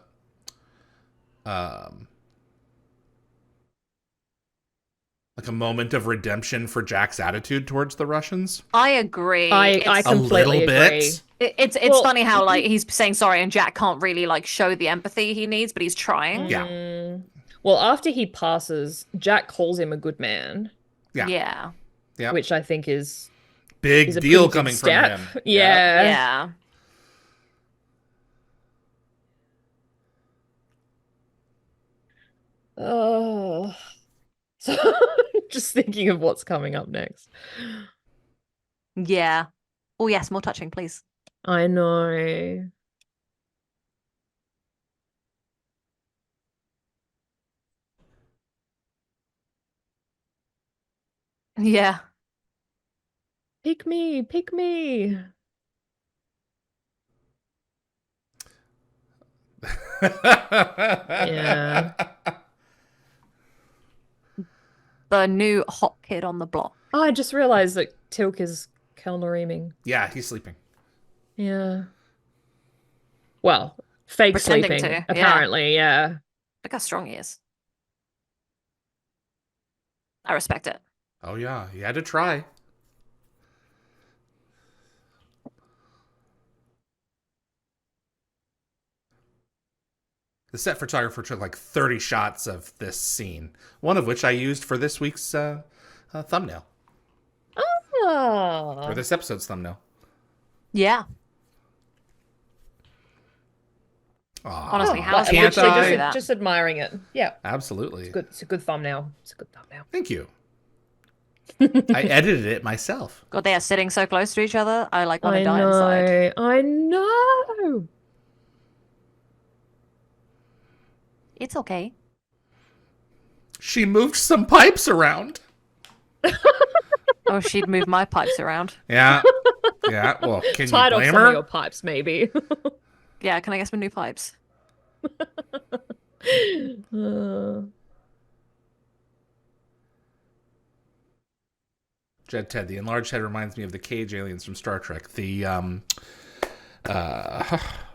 [SPEAKER 1] like a moment of redemption for Jack's attitude towards the Russians.
[SPEAKER 2] I agree.
[SPEAKER 3] I
[SPEAKER 2] It's-
[SPEAKER 1] A
[SPEAKER 3] completely
[SPEAKER 1] little
[SPEAKER 3] agree.
[SPEAKER 1] bit.
[SPEAKER 2] It's
[SPEAKER 3] Well,
[SPEAKER 2] funny how like he's saying sorry and Jack can't really like show the empathy he needs, but he's trying.
[SPEAKER 1] Yeah.
[SPEAKER 3] Well, after he passes, Jack calls him a good man,
[SPEAKER 1] Yeah. Yeah.
[SPEAKER 3] which I think is
[SPEAKER 1] Big
[SPEAKER 3] a
[SPEAKER 1] deal
[SPEAKER 3] pretty big
[SPEAKER 1] coming
[SPEAKER 3] step.
[SPEAKER 1] from him.
[SPEAKER 3] Yeah.
[SPEAKER 2] Yeah.
[SPEAKER 3] Oh. So just thinking of what's coming up next.
[SPEAKER 2] Yeah. Oh yes, more touching, please.
[SPEAKER 3] I know.
[SPEAKER 2] Yeah.
[SPEAKER 3] Pick me, pick me. Yeah.
[SPEAKER 2] The new hot kid on the block.
[SPEAKER 3] Oh, I just realized that Tilk is Kelnareeming.
[SPEAKER 1] Yeah, he's sleeping.
[SPEAKER 3] Yeah. Well, fake
[SPEAKER 2] Pretending
[SPEAKER 3] sleeping,
[SPEAKER 2] to, yeah.
[SPEAKER 3] apparently, yeah.
[SPEAKER 2] Look how strong he is. I respect it.
[SPEAKER 1] Oh yeah, he had to try. The set photographer took like 30 shots of this scene, one of which I used for this week's thumbnail.
[SPEAKER 3] Oh.
[SPEAKER 1] Or this episode's thumbnail.
[SPEAKER 2] Yeah. Honestly, how else would
[SPEAKER 1] can't
[SPEAKER 2] you
[SPEAKER 1] I?
[SPEAKER 2] do that?
[SPEAKER 3] Just admiring it. Yeah.
[SPEAKER 1] Absolutely.
[SPEAKER 3] It's a good thumbnail. It's a good thumbnail.
[SPEAKER 1] Thank you. I edited it myself.
[SPEAKER 2] God, they are sitting so close to each other. I like want to die inside.
[SPEAKER 3] I know.
[SPEAKER 2] It's okay.
[SPEAKER 1] She moved some pipes around.
[SPEAKER 2] Oh, she'd move my pipes around.
[SPEAKER 1] Yeah. Yeah. Well, can
[SPEAKER 3] Tied
[SPEAKER 1] you
[SPEAKER 3] off
[SPEAKER 1] blame
[SPEAKER 3] some
[SPEAKER 1] her?
[SPEAKER 3] of your pipes, maybe.
[SPEAKER 2] Yeah, can I get some new pipes?
[SPEAKER 1] Jed Ted, the enlarged head reminds me of the cage aliens from Star Trek. The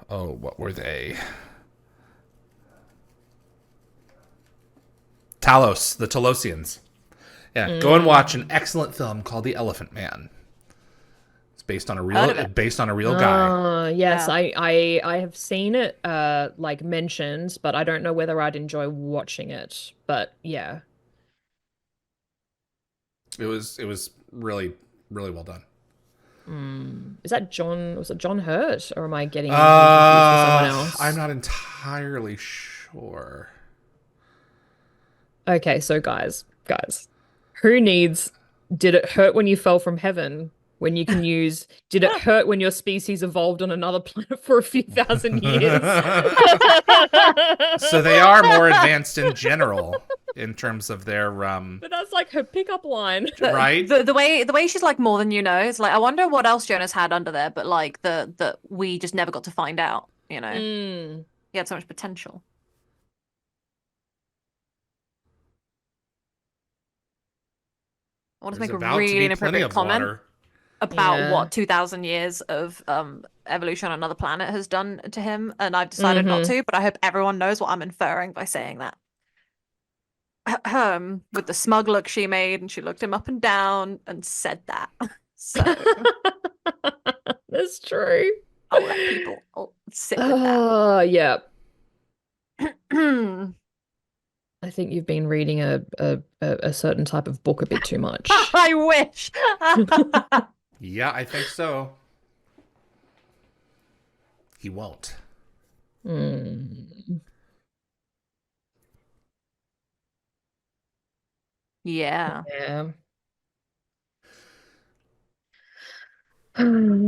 [SPEAKER 1] what were they? Talos, the Talosians. Yeah, go and watch an excellent film called The Elephant Man. It's based on a real guy.
[SPEAKER 3] Yes,
[SPEAKER 2] Yeah.
[SPEAKER 3] I have seen it like mentioned, but I don't know whether I'd enjoy watching it. But yeah.
[SPEAKER 1] It was really, really well done.
[SPEAKER 3] Is that John? Was it John Hurt, or am I getting confused with someone else?
[SPEAKER 1] I'm not entirely sure.
[SPEAKER 3] Okay, so guys, who needs "Did it hurt when you fell from heaven" when you can use "Did it hurt when your species evolved on another planet for a few thousand years"?
[SPEAKER 1] So they are more advanced in general in terms of their
[SPEAKER 3] But that's like her pickup line.
[SPEAKER 1] right?
[SPEAKER 2] The way she's like more than you know. It's like I wonder what else Jonas had under there, but like the we just never got to find out. You know, he had so much potential. I want to make a really inappropriate comment about what 2,000 years of evolution on another planet has done to him, and I've decided not to, but I hope everyone knows what I'm inferring by saying that. With the smug look she made, and she looked him up and down and said that. So
[SPEAKER 3] that's true.
[SPEAKER 2] I'll let people sit with that.
[SPEAKER 3] Yeah. I think you've been reading a certain type of book a bit too much.
[SPEAKER 2] I wish.
[SPEAKER 1] Yeah, I think so. He won't.
[SPEAKER 2] Yeah.
[SPEAKER 3] Yeah.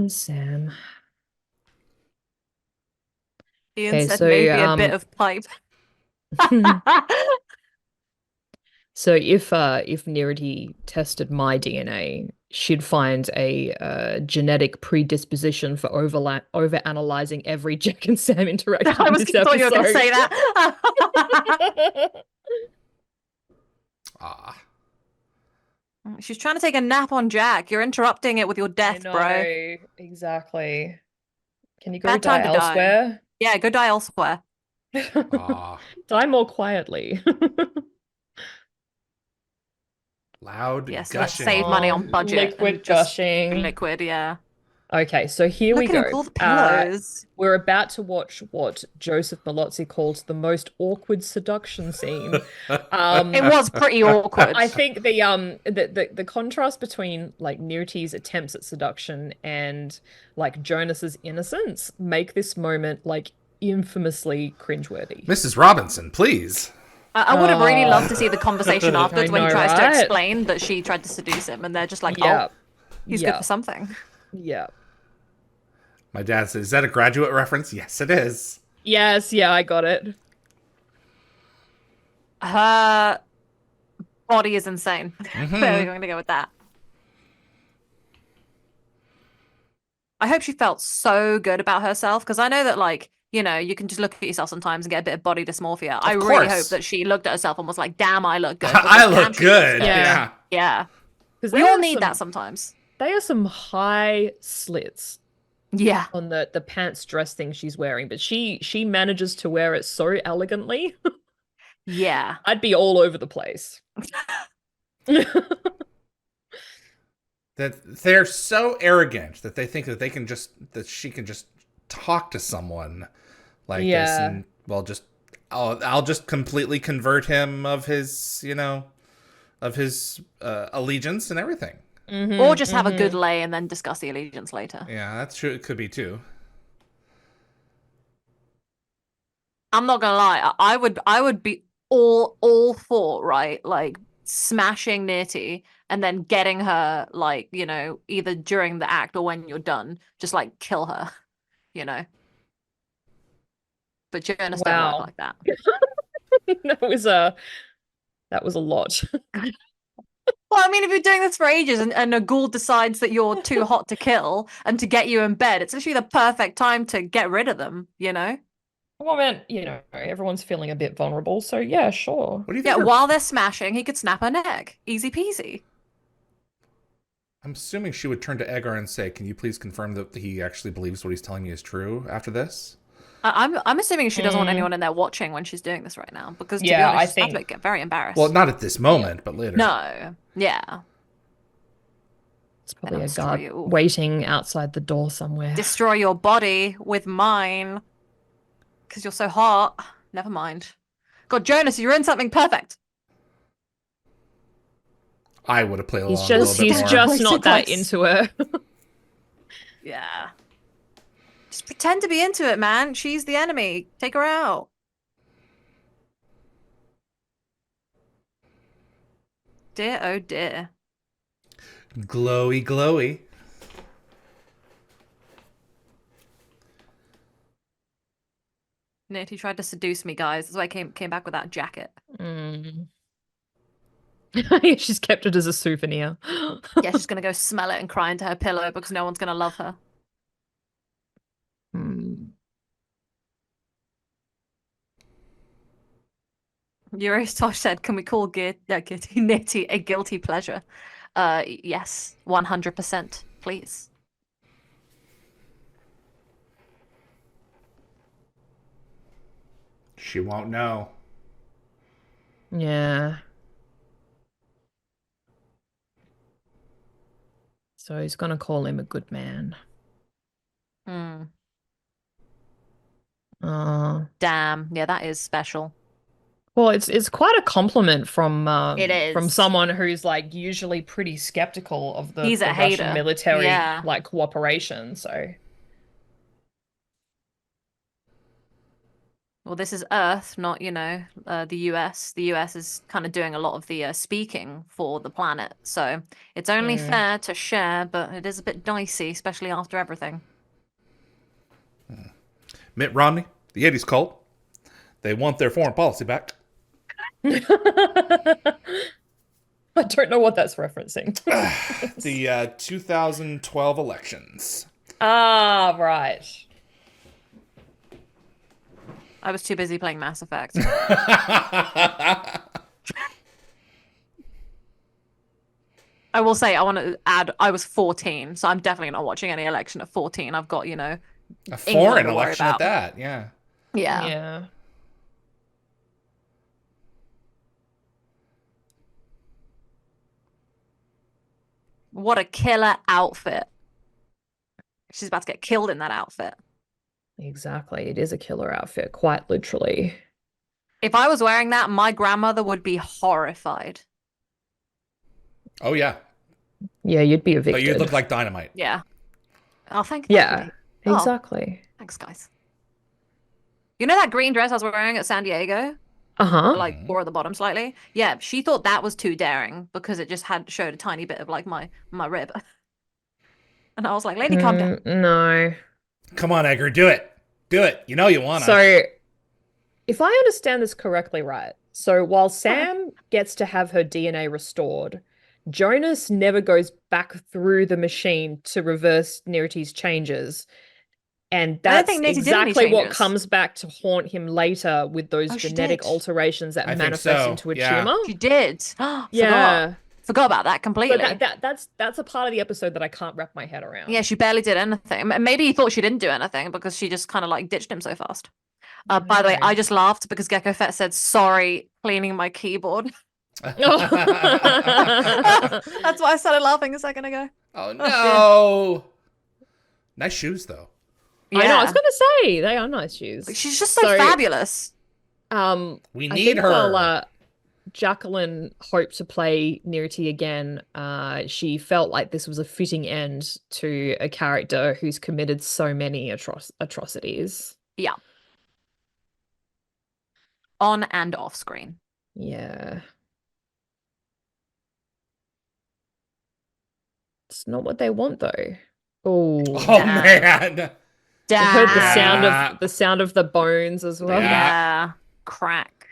[SPEAKER 3] Sam.
[SPEAKER 2] Ian said maybe a bit of pipe.
[SPEAKER 3] So if Nirity tested my DNA, she'd find a genetic predisposition for over-analyzing every Jack and Sam interaction.
[SPEAKER 2] I was thought you were going to say that. She's trying to take a nap on Jack. You're interrupting it with your death, bro.
[SPEAKER 3] Exactly. Can you go die elsewhere?
[SPEAKER 2] Yeah, go die elsewhere.
[SPEAKER 3] Die more quietly.
[SPEAKER 1] Loud gushing.
[SPEAKER 2] Let's save money on budget.
[SPEAKER 3] Liquid gushing.
[SPEAKER 2] Liquid, yeah.
[SPEAKER 3] Okay, so here we go.
[SPEAKER 2] Look at all the pillows.
[SPEAKER 3] We're about to watch what Joseph Malozzi calls the most awkward seduction scene.
[SPEAKER 2] It was pretty awkward.
[SPEAKER 3] I think the contrast between like Niriti's attempts at seduction and like Jonas's innocence make this moment like infamously cringeworthy.
[SPEAKER 1] Mrs. Robinson, please.
[SPEAKER 2] I would have really loved to see the conversation afterwards when he tries to
[SPEAKER 3] right?
[SPEAKER 2] explain that she tried to seduce him, and they're just like, "Oh, he's good for something."
[SPEAKER 3] Yeah.
[SPEAKER 1] My dad says, "Is that a Graduate reference?" Yes, it is.
[SPEAKER 3] Yes, yeah, I got it.
[SPEAKER 2] Her body is insane. We're going to go with that. I hope she felt so good about herself, because I know that, like, you know, you can just look at yourself sometimes and get a bit of body dysmorphia. I really hope that she looked at herself and was like, "Damn, I look good."
[SPEAKER 1] I look good. Yeah.
[SPEAKER 2] Yeah. Because we all need that sometimes.
[SPEAKER 3] They are some high slits.
[SPEAKER 2] Yeah.
[SPEAKER 3] On the pants dress thing she's wearing, but she manages to wear it so elegantly.
[SPEAKER 2] Yeah.
[SPEAKER 3] I'd be all over the place.
[SPEAKER 1] That they're so arrogant that they think that she can just talk to someone like this, and well, just I'll just completely convert him of his, allegiance and everything.
[SPEAKER 2] Or just have a good lay and then discuss the allegiance later.
[SPEAKER 1] Yeah, that's true. It could be too.
[SPEAKER 2] I'm not gonna lie. I would be all for, right, like smashing Nitty and then getting her, like, either during the act or when you're done, just like kill her, you know. But Jonas don't work like that.
[SPEAKER 3] That was a lot.
[SPEAKER 2] Well, I mean, if you're doing this for ages and a ghoul decides that you're too hot to kill and to get you in bed, it's literally the perfect time to get rid of them, you know?
[SPEAKER 3] Well, man, everyone's feeling a bit vulnerable, so yeah, sure.
[SPEAKER 1] What do you think?
[SPEAKER 2] Yeah, while they're smashing, he could snap her neck. Easy peasy.
[SPEAKER 1] I'm assuming she would turn to Egar and say, "Can you please confirm that he actually believes what he's telling me is true?" After this,
[SPEAKER 2] I'm assuming she doesn't want anyone in there watching when she's doing this right now, because to be honest, she's about to get very embarrassed.
[SPEAKER 1] Well, not at this moment, but later.
[SPEAKER 2] No, yeah.
[SPEAKER 3] It's probably a guard waiting outside the door somewhere.
[SPEAKER 2] Destroy your body with mine, because you're so hot. Never mind. God, Jonas, you're in something perfect.
[SPEAKER 1] I would have played along
[SPEAKER 3] He's
[SPEAKER 1] a little bit more.
[SPEAKER 3] He's just not that into her.
[SPEAKER 2] Yeah. Just pretend to be into it, man. She's the enemy. Take her out. Dear, oh dear.
[SPEAKER 1] Glowy, glowy.
[SPEAKER 2] Nitty tried to seduce me, guys. That's why I came back with that jacket.
[SPEAKER 3] She's kept it as a souvenir.
[SPEAKER 2] Yeah, she's gonna go smell it and cry into her pillow because no one's gonna love her. Eurostosh said, "Can we call Nitty a guilty pleasure?" Yes, 100%, please.
[SPEAKER 1] She won't know.
[SPEAKER 3] Yeah. So he's gonna call him a good man.
[SPEAKER 2] Damn. Yeah, that is special.
[SPEAKER 3] Well, it's quite a compliment from
[SPEAKER 2] It is.
[SPEAKER 3] from someone who's like usually pretty skeptical of the
[SPEAKER 2] He's a
[SPEAKER 3] Russian
[SPEAKER 2] hater.
[SPEAKER 3] military
[SPEAKER 2] Yeah.
[SPEAKER 3] like cooperation. So
[SPEAKER 2] Well, this is Earth, not, the US. The US is kind of doing a lot of the speaking for the planet. So it's only fair to share, but it is a bit dicey, especially after everything.
[SPEAKER 1] Mitt Romney, the 80s cult. They want their foreign policy back.
[SPEAKER 3] I don't know what that's referencing.
[SPEAKER 1] The 2012 elections.
[SPEAKER 3] Ah, right.
[SPEAKER 2] I was too busy playing Mass Effect. I will say, I want to add, I was 14, so I'm definitely not watching any election at 14. I've got,
[SPEAKER 1] a foreign election at that, yeah.
[SPEAKER 2] Yeah.
[SPEAKER 3] Yeah.
[SPEAKER 2] What a killer outfit. She's about to get killed in that outfit.
[SPEAKER 3] Exactly. It is a killer outfit, quite literally.
[SPEAKER 2] If I was wearing that, my grandmother would be horrified.
[SPEAKER 1] Oh, yeah.
[SPEAKER 3] Yeah, you'd be evicted.
[SPEAKER 1] But you'd look like dynamite.
[SPEAKER 2] Yeah. Oh, thank you.
[SPEAKER 3] Yeah, exactly.
[SPEAKER 2] Oh, thanks, guys. You know that green dress I was wearing at San Diego? Like, wore at the bottom slightly? Yeah, she thought that was too daring because it just showed a tiny bit of, like, my rib. And I was like, lady, calm down.
[SPEAKER 3] No.
[SPEAKER 1] Come on, Edgar, do it. Do it. You know you want to.
[SPEAKER 3] So, if I understand this correctly, right? So, while Sam gets to have her DNA restored, Jonas never goes back through the machine to reverse Nerity's changes. And that's exactly what comes back to haunt him later with those genetic alterations that manifest into a tumor.
[SPEAKER 2] She did.
[SPEAKER 3] Yeah.
[SPEAKER 2] Forgot about that completely.
[SPEAKER 3] So that's a part of the episode that I can't wrap my head around.
[SPEAKER 2] Yeah, she barely did anything. Maybe he thought she didn't do anything because she just kind of like ditched him so fast. By the way, I just laughed because Gecko Fett said, "Sorry, cleaning my keyboard." That's why I started laughing a second ago.
[SPEAKER 1] Oh no! Nice shoes though.
[SPEAKER 3] Yeah. I know. I was gonna say they are nice shoes.
[SPEAKER 2] She's just so fabulous.
[SPEAKER 1] We
[SPEAKER 3] I
[SPEAKER 1] need
[SPEAKER 3] think
[SPEAKER 1] her.
[SPEAKER 3] while Jacqueline hoped to play Niriti again, she felt like this was a fitting end to a character who's committed so many atrocities.
[SPEAKER 2] Yeah. On and off screen.
[SPEAKER 3] Yeah. It's not what they want though. Oh,
[SPEAKER 1] Man.
[SPEAKER 3] I heard
[SPEAKER 1] Yeah.
[SPEAKER 3] the sound of the bones as well.
[SPEAKER 2] Yeah. Crack.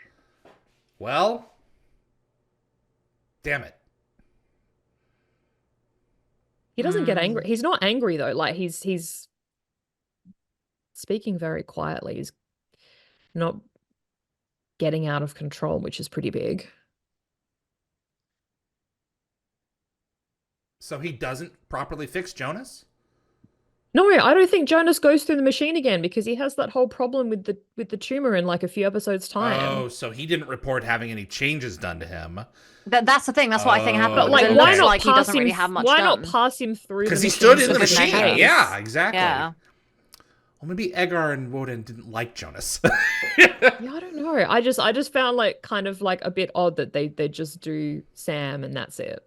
[SPEAKER 1] Well, damn it.
[SPEAKER 3] He doesn't get angry. He's not angry though. Like he's speaking very quietly. He's not getting out of control, which is pretty big.
[SPEAKER 1] So he doesn't properly fix Jonas?
[SPEAKER 3] No, I don't think Jonas goes through the machine again because he has that whole problem with the tumor in like a few episodes time.
[SPEAKER 1] Oh, so he didn't report having any changes done to him.
[SPEAKER 2] That's the thing. That's what I think happened.
[SPEAKER 1] But,
[SPEAKER 3] Like,
[SPEAKER 2] it
[SPEAKER 3] why
[SPEAKER 2] looks
[SPEAKER 3] not
[SPEAKER 2] like he
[SPEAKER 3] pass
[SPEAKER 2] doesn't
[SPEAKER 3] him?
[SPEAKER 2] really have much
[SPEAKER 3] Why
[SPEAKER 2] done.
[SPEAKER 3] not pass him through?
[SPEAKER 1] Because
[SPEAKER 3] the
[SPEAKER 1] he stood in
[SPEAKER 3] so
[SPEAKER 1] the
[SPEAKER 3] that he
[SPEAKER 1] machine.
[SPEAKER 3] pays?
[SPEAKER 1] Yeah, exactly.
[SPEAKER 2] Yeah.
[SPEAKER 1] Well, maybe Egar and Woden didn't like Jonas.
[SPEAKER 3] Yeah, I don't know. I just found like kind of like a bit odd that they just do Sam and that's it.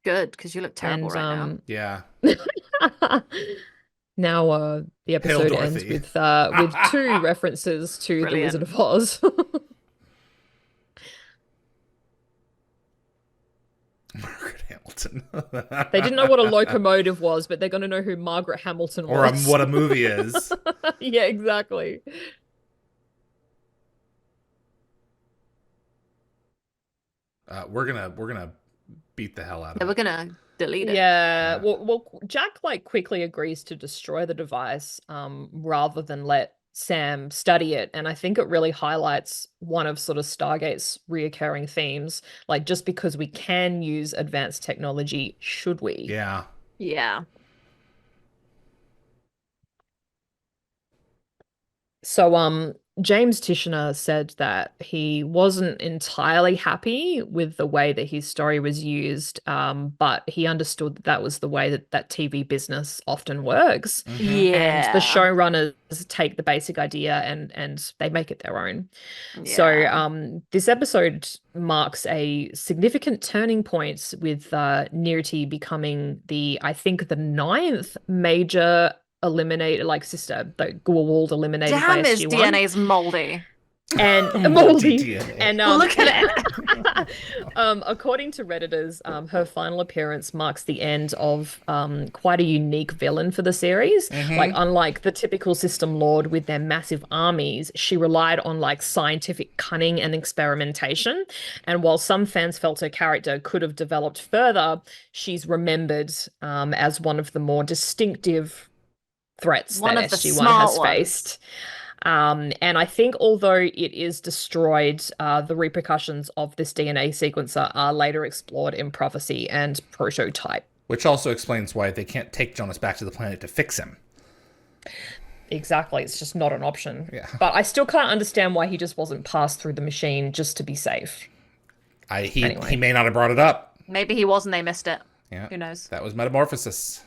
[SPEAKER 2] Good, because you look terrible
[SPEAKER 3] And
[SPEAKER 2] right now.
[SPEAKER 1] Yeah.
[SPEAKER 3] now the episode ends
[SPEAKER 1] Dorothy.
[SPEAKER 3] with two references to The Wizard of Oz.
[SPEAKER 1] Margaret Hamilton.
[SPEAKER 3] They didn't know what a locomotive was, but they're going to know who Margaret Hamilton
[SPEAKER 1] Or
[SPEAKER 3] was.
[SPEAKER 1] what a movie is.
[SPEAKER 3] Yeah, exactly.
[SPEAKER 1] We're gonna beat the hell out of
[SPEAKER 2] Yeah,
[SPEAKER 1] it.
[SPEAKER 2] we're gonna delete it.
[SPEAKER 3] Yeah. Well, Jack like quickly agrees to destroy the device, rather than let Sam study it, and I think it really highlights one of sort of Stargate's reoccurring themes. Like, just because we can use advanced technology, should we?
[SPEAKER 1] Yeah.
[SPEAKER 2] Yeah.
[SPEAKER 3] So, James Tishner said that he wasn't entirely happy with the way that his story was used, but he understood that that was the way that TV business often works.
[SPEAKER 1] Mhm.
[SPEAKER 3] And the showrunners take the basic idea and they make it their own. So, this episode marks a significant turning point with Niriti becoming I think the 9th major eliminated, like sister, the Goa'uld eliminated by
[SPEAKER 2] Damn, his
[SPEAKER 3] SG1.
[SPEAKER 2] DNA's moldy.
[SPEAKER 3] And
[SPEAKER 1] Moldy
[SPEAKER 3] moldy.
[SPEAKER 1] DNA.
[SPEAKER 3] And
[SPEAKER 2] Look at it.
[SPEAKER 3] according to Redditors, her final appearance marks the end of quite a unique villain for the series. Like, unlike the typical system lord with their massive armies, she relied on like scientific cunning and experimentation. And while some fans felt her character could have developed further, she's remembered as one of the more distinctive threats
[SPEAKER 2] One
[SPEAKER 3] that
[SPEAKER 2] of the
[SPEAKER 3] SG1
[SPEAKER 2] smart
[SPEAKER 3] has
[SPEAKER 2] ones.
[SPEAKER 3] faced. And I think although it is destroyed, the repercussions of this DNA sequencer are later explored in Prophecy and Prototype.
[SPEAKER 1] Which also explains why they can't take Jonas back to the planet to fix him.
[SPEAKER 3] Exactly, it's just not an option.
[SPEAKER 1] Yeah.
[SPEAKER 3] But I still can't understand why he just wasn't passed through the machine just to be safe.
[SPEAKER 1] He
[SPEAKER 3] Anyway.
[SPEAKER 1] may not have brought it up.
[SPEAKER 2] Maybe he was and they missed it.
[SPEAKER 1] Yeah.
[SPEAKER 2] Who knows?
[SPEAKER 1] That was Metamorphosis.